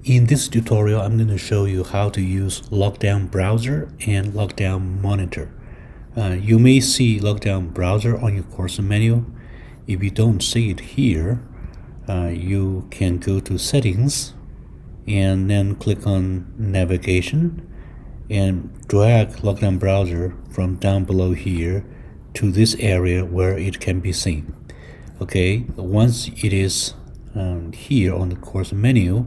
In this tutorial, I'm going to show you how to use Lockdown Browser and Lockdown Monitor. You may see Lockdown Browser on your course menu. If you don't see it here, you can go to Settings and then click on Navigation and drag Lockdown Browser from down below here to this area where it can be seen. Okay, once it is here on the course menu,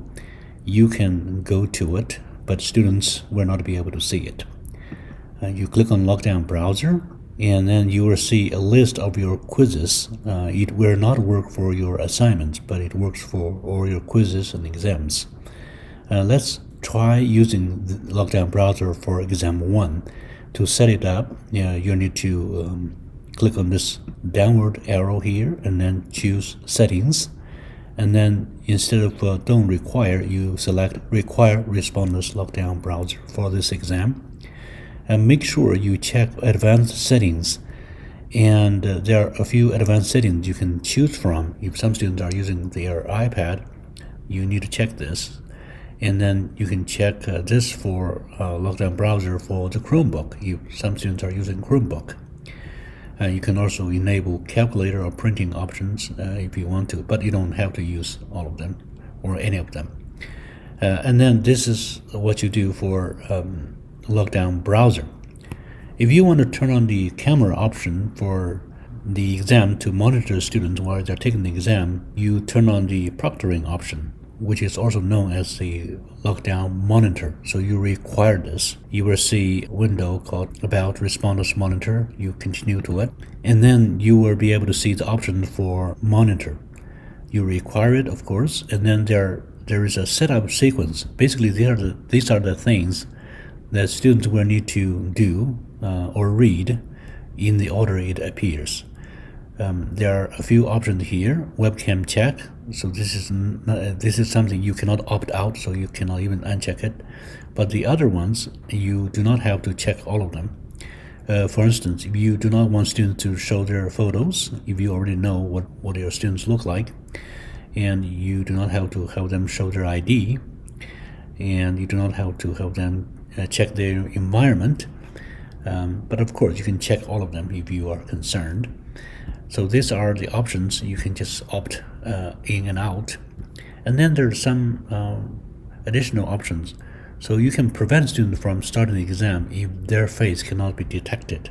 you can go to it, but students will not be able to see it. You click on Lockdown Browser, and then you will see a list of your quizzes. It will not work for your assignments, but it works for all your quizzes and exams. Let's try using the Lockdown Browser for exam 1. To set it up, you need to click on this downward arrow here and then choose Settings. And then instead of Don't Require, you select Require Responders Lockdown Browser for this exam. And make sure you check Advanced Settings. And there are a few advanced settings you can choose from. If some students are using their iPad, you need to check this. And then you can check this for Lockdown Browser for the Chromebook, if some students are using Chromebook. You can also enable calculator or printing options if you want to, but you don't have to use all of them or any of them. And then this is what you do for Lockdown Browser. If you want to turn on the camera option for the exam to monitor students while they're taking the exam, you turn on the proctoring option, which is also known as the Lockdown Monitor. So you require this. You will see a window called About Responders Monitor. You continue to it, and then you will be able to see the option for Monitor. You require it, of course, and then there is a setup sequence. Basically, these are the things that students will need to do or read in the order it appears. There are a few options here. Webcam check. So this is something you cannot opt out, so you cannot even uncheck it. But the other ones, you do not have to check all of them. For instance, if you do not want students to show their photos, if you already know what your students look like, and you do not have to have them show their ID, and you do not have to have them check their environment, but of course you can check all of them if you are concerned. So these are the options. You can just opt in and out. And then there's some additional options. So you can prevent students from starting the exam if their face cannot be detected.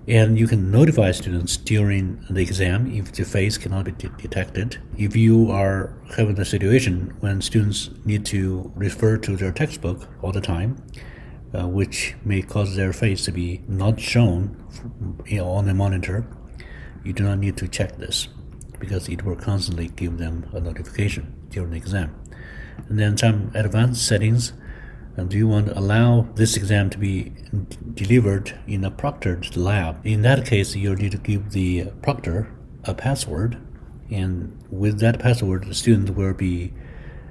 And you can notify students during the exam if the face cannot be detected. If you are having a situation when students need to refer to their textbook all the time, which may cause their face to be not shown on the monitor, you do not need to check this because it will constantly give them a notification during the exam. And then some advanced settings. Do you want to allow this exam to be delivered in a proctored lab? In that case, you'll need to give the proctor a password, and with that password, the student will be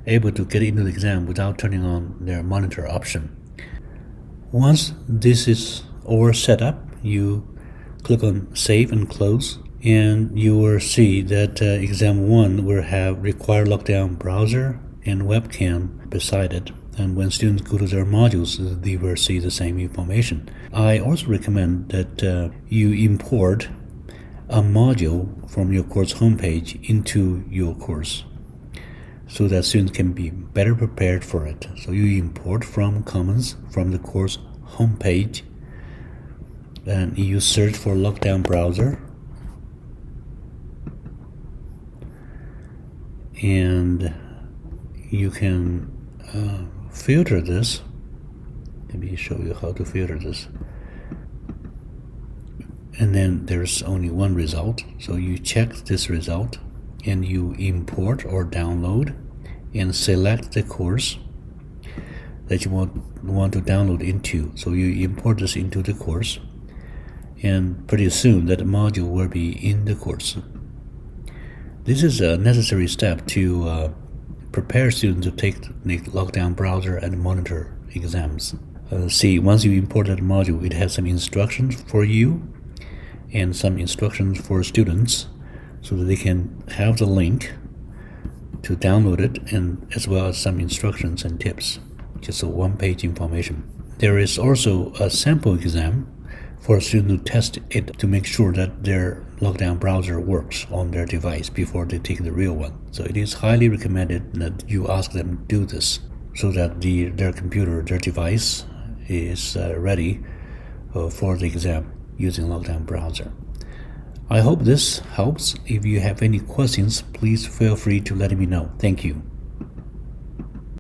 able to get into the exam without turning on their monitor option. Once this is all set up, you click on Save and Close, and you will see that exam 1 will have Require Lockdown Browser and Webcam beside it. And when students go to their modules, they will see the same information. I also recommend that you import a module from your course homepage into your course so that students can be better prepared for it. So you import from Commons from the course homepage, and you search for Lockdown Browser, and you can filter this. Let me show you how to filter this. And then there's only one result, so you check this result and you import or download and select the course that you want to download into. So you import this into the course, and pretty soon that module will be in the course. This is a necessary step to prepare students to take the Lockdown Browser and Monitor exams. See, once you import that module, it has some instructions for you and some instructions for students so that they can have the link to download it, and as well as some instructions and tips. Just a one-page information. There is also a sample exam for a student to test it to make sure that their lockdown browser works on their device before they take the real one. So it is highly recommended that you ask them to do this so that their computer, their device is ready for the exam using lockdown browser. I hope this helps. If you have any questions, please feel free to let me know. Thank you.